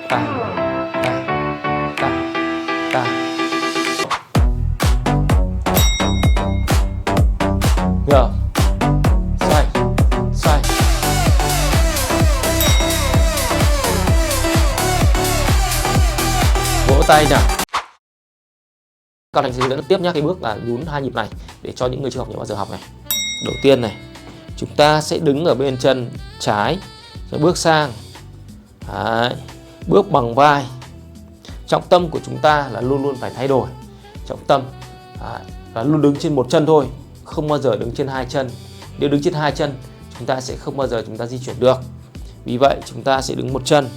ta ta ta ta. Được. Xoay xoay. Vỗ tay nào. Các thầy sẽ hướng dẫn tiếp nhé, cái bước là nhún 2 nhịp này để cho những người chưa học nhiều bao giờ học này. Đầu tiên này, chúng ta sẽ đứng ở bên chân trái rồi bước sang. Đấy. Bước bằng vai. Trọng tâm của chúng ta là luôn luôn phải thay đổi. Trọng tâm là luôn đứng trên một chân thôi, không bao giờ đứng trên 2 chân. Nếu đứng trên 2 chân, chúng ta sẽ không bao giờ chúng ta di chuyển được. Vì vậy chúng ta sẽ đứng một chân.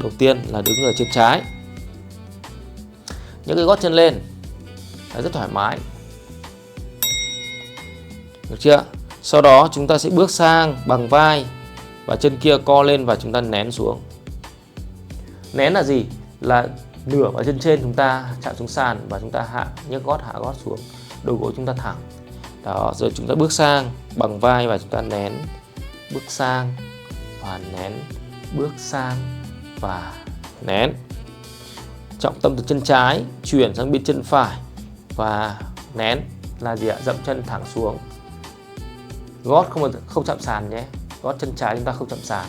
Đầu tiên là đứng ở trên trái. Nhấc cái gót chân lên là rất thoải mái. Được chưa? Sau đó chúng ta sẽ bước sang bằng vai và chân kia co lên và chúng ta nén xuống. Nén là gì? Là nửa vào chân trên chúng ta chạm xuống sàn và chúng ta nhấc gót, hạ gót xuống. Đầu gối chúng ta thẳng. Đó, rồi chúng ta bước sang bằng vai và chúng ta nén. Bước sang và nén. Bước sang và nén. Trọng tâm từ chân trái chuyển sang bên chân phải và nén là gì ạ? Dậm chân thẳng xuống. Gót không chạm sàn nhé. Gót chân trái chúng ta không chạm sàn.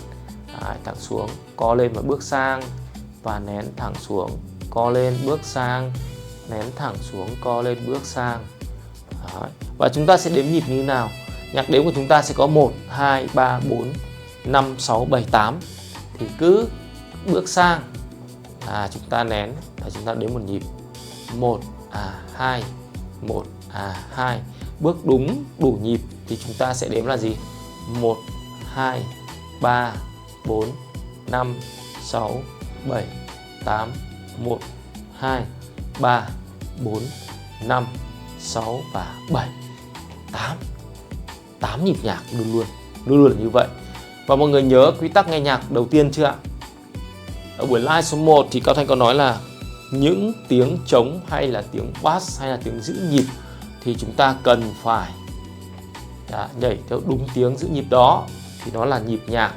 Đấy, thẳng xuống, co lên và bước sang và nén thẳng xuống, co lên bước sang, nén thẳng xuống, co lên bước sang. Đấy. Và chúng ta sẽ đếm nhịp như thế nào? Nhạc đếm của chúng ta sẽ có 1, 2, 3, 4, 5, 6, 7, 8. Thì cứ bước sang chúng ta nén và chúng ta đếm một nhịp. 1, 2, 1, 2. Bước đúng đủ nhịp thì chúng ta sẽ đếm là gì? 1, 2, 3, 4, 5, 6, 7, 8. 1, 2, 3, 4, 5, 6 và 7, 8. 8 nhịp nhạc luôn luôn là như vậy. Và mọi người nhớ quy tắc nghe nhạc đầu tiên chưa ạ? Ở buổi live số 1 thì Cao Thanh có nói là những tiếng trống hay là tiếng bass hay là tiếng giữ nhịp thì chúng ta cần phải nhảy theo đúng tiếng giữ nhịp đó thì nó là nhịp nhạc.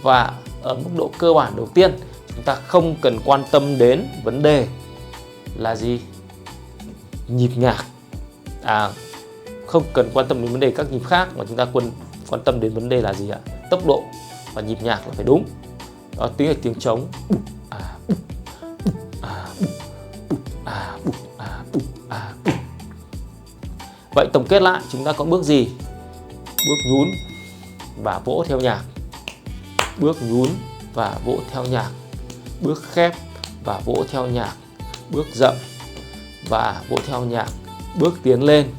Và ở mức độ cơ bản đầu tiên chúng ta không cần quan tâm đến vấn đề là gì? Nhịp nhạc. Không cần quan tâm đến vấn đề các nhịp khác mà chúng ta quan tâm đến vấn đề là gì ạ? Tốc độ và nhịp nhạc là phải đúng. Đó, tiếng là tiếng trống. Vậy tổng kết lại chúng ta có bước gì? Bước nhún và vỗ theo nhạc. Bước nhún và vỗ theo nhạc. Bước khép và vỗ theo nhạc. Bước dậm và vỗ theo nhạc. Bước tiến lên,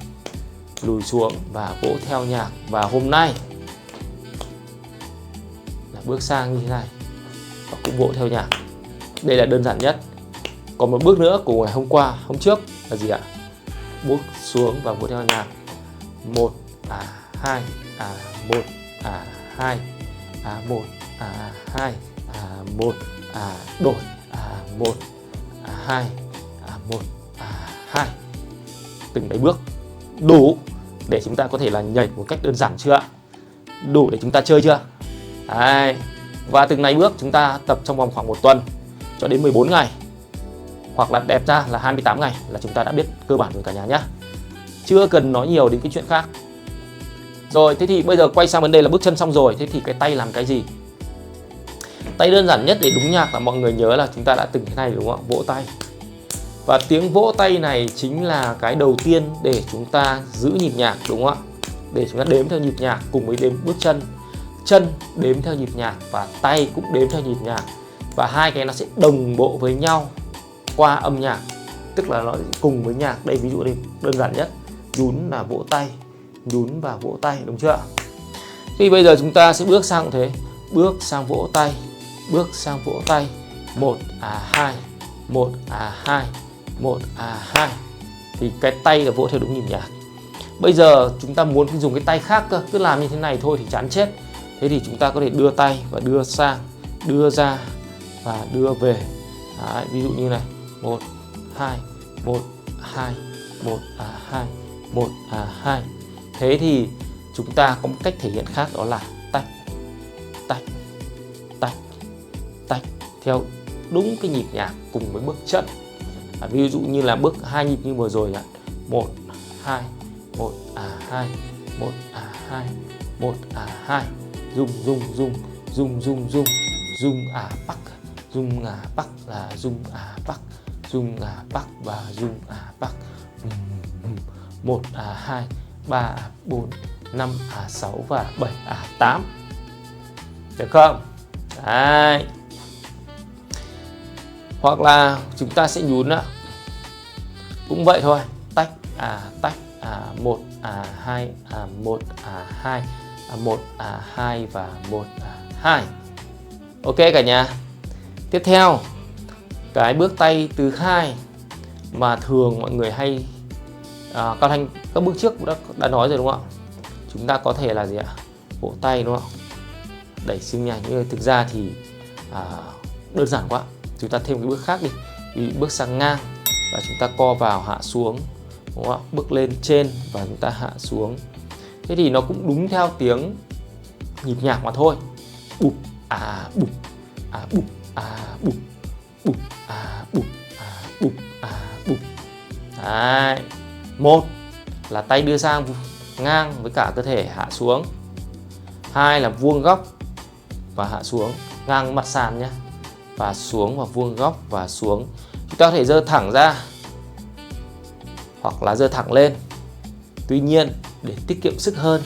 lùi xuống và vỗ theo nhạc. Và hôm nay là bước sang như thế này và cũng vỗ theo nhạc. Đây là đơn giản nhất. Còn một bước nữa của ngày hôm trước là gì ạ? Bước xuống và vỗ theo nhạc. 1, 2, 1, 2, 1, 2, 1, đổi, 1, 2, 1, 2. Từng đấy bước đủ để chúng ta có thể là nhảy một cách đơn giản chưa ạ? Đủ để chúng ta chơi chưa? Đấy. Và từng này bước chúng ta tập trong vòng khoảng 1 tuần cho đến 14 ngày. Hoặc là đẹp ra là 28 ngày là chúng ta đã biết cơ bản rồi cả nhà nhé. Chưa cần nói nhiều đến cái chuyện khác. Rồi, thế thì bây giờ quay sang vấn đề là bước chân xong rồi. Thế thì cái tay làm cái gì? Tay đơn giản nhất để đúng nhạc là mọi người nhớ là chúng ta đã từng thế này đúng không ạ? Vỗ tay. Và tiếng vỗ tay này chính là cái đầu tiên để chúng ta giữ nhịp nhạc đúng không ạ? Để chúng ta đếm theo nhịp nhạc cùng với đếm bước chân. Chân đếm theo nhịp nhạc và tay cũng đếm theo nhịp nhạc. Và hai cái nó sẽ đồng bộ với nhau qua âm nhạc. Tức là nó cùng với nhạc. Đây ví dụ đây đơn giản nhất. Nhún là vỗ tay. Nhún và vỗ tay đúng chưa ạ? Thì bây giờ chúng ta sẽ bước sang thế. Bước sang vỗ tay. Bước sang vỗ tay. 1, 2. 1, 2. 1, 2. Thì cái tay là vỗ theo đúng nhịp nhạc. Bây giờ chúng ta muốn dùng cái tay khác cơ. Cứ làm như thế này thôi thì chán chết. Thế thì chúng ta có thể đưa tay và đưa sang, đưa ra và đưa về. Đấy, ví dụ như này. 1, 2, 1, 2, 1, 2, 1, 2. Thế thì chúng ta có một cách thể hiện khác đó là tách, tách, tách, tách theo đúng cái nhịp nhạc cùng với bước chân. Ví dụ như là bước 2 nhịp như vừa rồi là 1 2 1 2 1 2 1 2, rung bắc, rung bắc là rung bắc, rung bắc và rung bắc. 1 2 3 4 5 6 và 7 8. Được không? Đấy. Hoặc là chúng ta sẽ nhún ạ. Cũng vậy thôi, tách 1 2 1 2 1 2 và 1 2. Ok cả nhà. Tiếp theo, cái bước tay thứ hai mà thường mọi người hay Cao Thanh các bước trước cũng đã nói rồi đúng không ạ? Chúng ta có thể là gì ạ? Vỗ tay đúng không? Đẩy xương nhảy, nhưng thực ra thì đơn giản quá. Chúng ta thêm cái bước khác đi. Ví dụ bước sang ngang và chúng ta co vào hạ xuống, đúng không ạ? Bước lên trên và chúng ta hạ xuống. Thế thì nó cũng đúng theo tiếng nhịp nhạc mà thôi. Bụp bụp bụp bụp bụp bụp bụp bụp. Đấy. 1 là tay đưa sang ngang với cả cơ thể hạ xuống. 2 là vuông góc và hạ xuống ngang mặt sàn nhé, và xuống và vuông góc và xuống. Chúng ta có thể giơ thẳng ra hoặc là giơ thẳng lên. Tuy nhiên để tiết kiệm sức hơn.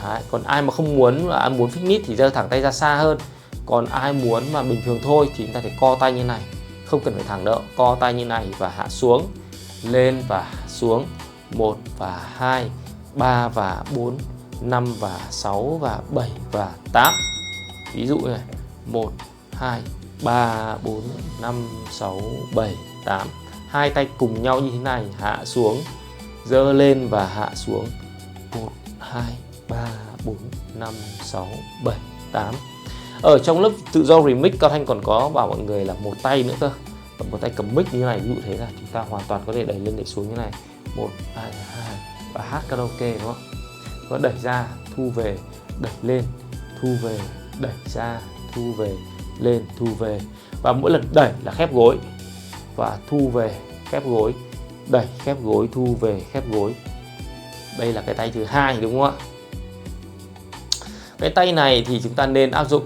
Đấy. Còn ai mà không muốn fitness thì giơ thẳng tay ra xa hơn. Còn ai muốn mà bình thường thôi thì chúng ta phải co tay như này, không cần phải thẳng đâu. Co tay như này và hạ xuống, lên và xuống. 1 và 2, 3 và 4, 5 và 6 và 7 và 8. Ví dụ này, 1 2 3 4 5 6 7 8. Hai tay cùng nhau như thế này, hạ xuống, giơ lên và hạ xuống. 1 2 3 4 5 6 7 8. Ở trong lớp tự do remix, Cao Thanh còn có bảo mọi người là một tay nữa cơ. Và một tay cầm mic như này, ví dụ thế là chúng ta hoàn toàn có thể đẩy lên đẩy xuống như này. 1 2 2 và hát karaoke đúng không? Và đẩy ra, thu về, đẩy lên, thu về, đẩy ra, thu về, lên, thu về. Và mỗi lần đẩy là khép gối và thu về, khép gối, đẩy, khép gối, thu về, khép gối. Đây là cái tay thứ hai đúng không ạ? Cái tay này thì chúng ta nên áp dụng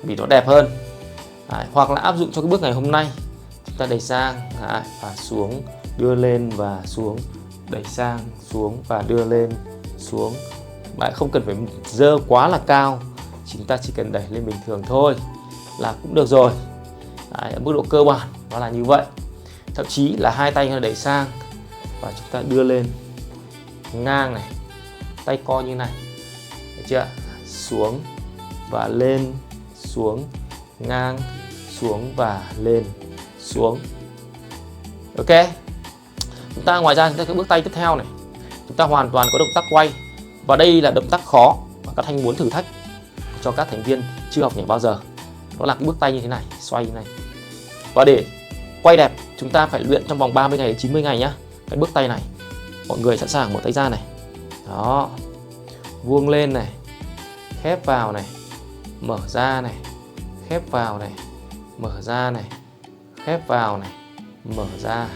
vì nó đẹp hơn. Đấy, hoặc là áp dụng cho cái bước ngày hôm nay. Chúng ta đẩy sang và xuống, đưa lên và xuống, đẩy sang, xuống và đưa lên, xuống. Bạn không cần phải dơ quá là cao, chúng ta chỉ cần đẩy lên bình thường thôi là cũng được rồi. Đấy, ở mức độ cơ bản nó là như vậy. Thậm chí là hai tay đẩy sang và chúng ta đưa lên ngang này, tay co như này, được chưa? Xuống và lên, xuống, ngang, xuống và lên, xuống. Ok. Chúng ta ngoài ra chúng ta cái bước tay tiếp theo này, chúng ta hoàn toàn có động tác quay. Và đây là động tác khó và các Thanh muốn thử thách cho các thành viên chưa học nhảy bao giờ. Đó là cái bước tay như thế này, xoay như này. Và để quay đẹp, chúng ta phải luyện trong vòng 30 ngày đến 90 ngày nhá. Cái bước tay này, mọi người sẵn sàng mở tay ra này. Đó. Vuông lên này, khép vào này, mở ra này, khép vào này, mở ra này, khép vào này, mở ra,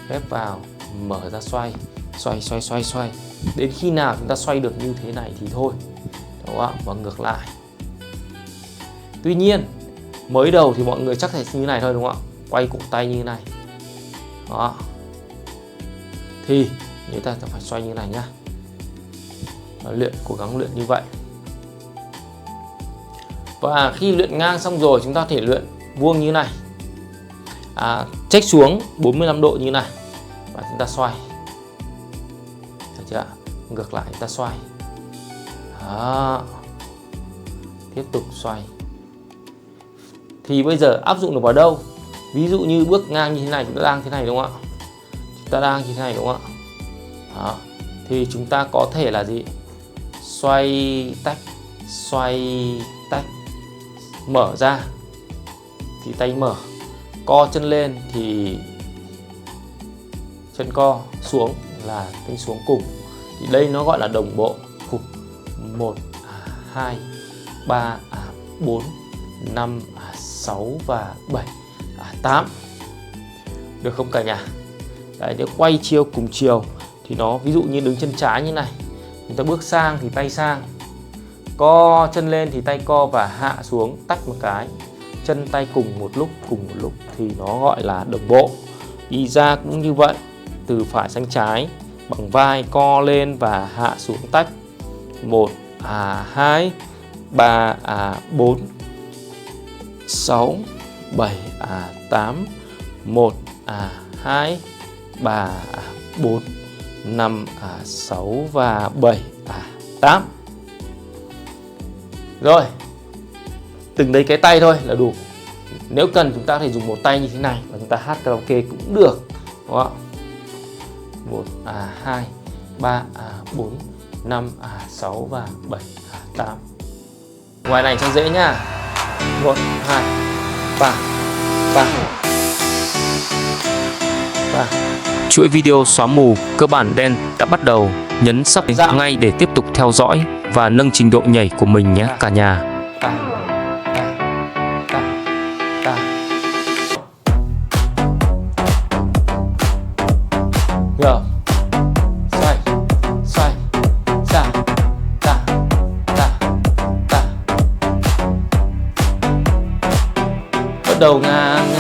khép vào, mở ra, xoay, xoay, xoay, xoay, xoay. Đến khi nào chúng ta xoay được như thế này thì thôi. Đúng không? Và ngược lại. Tuy nhiên, mới đầu thì mọi người chắc phải như này thôi đúng không ạ? Quay cổ tay như này. Đó. Thì chúng ta phải xoay như này nhá. Luyện, cố gắng luyện như vậy. Và khi luyện ngang xong rồi, chúng ta có thể luyện vuông như này, check xuống 45 độ như này và chúng ta xoay. Được chưa? Ngược lại chúng ta xoay. Đó. Tiếp tục xoay. Thì bây giờ áp dụng được vào đâu? Ví dụ như bước ngang như thế này, chúng ta đang thế này đúng không ạ? Chúng ta đang như thế này đúng không ạ? Đó. Thì chúng ta có thể là gì? Xoay tách, xoay tách, mở ra thì tay mở, co chân lên thì chân co, xuống là tay xuống cùng. Thì đây nó gọi là đồng bộ. 1 2 3 4 5 6 và 7. 8. Được không cả nhà? Đấy, nếu quay chiều cùng chiều thì nó ví dụ như đứng chân trái như này, chúng ta bước sang thì tay sang, co chân lên thì tay co và hạ xuống tách một cái, chân tay cùng một lúc thì nó gọi là đồng bộ. Đi ra cũng như vậy, từ phải sang trái bằng vai, co lên và hạ xuống tách. 1 2 3 4 6 7 8. 1 2 3 4 5 6 và 7 8. Rồi, từng đấy cái tay thôi là đủ. Nếu cần chúng ta có thể dùng một tay như thế này và chúng ta hát karaoke cũng được, đúng không? 1 2 3 4 5 6 và 7 8. Ngoài này cho dễ nha. 1 2 3 3 3. Chuỗi video xóa mù cơ bản đen đã bắt đầu. Nhấn sub ngay để tiếp tục theo dõi và nâng trình độ nhảy của mình nhé cả nhà. Rồi. Xoay, xoay, ra, ta, ta, ta. Bắt đầu ngang.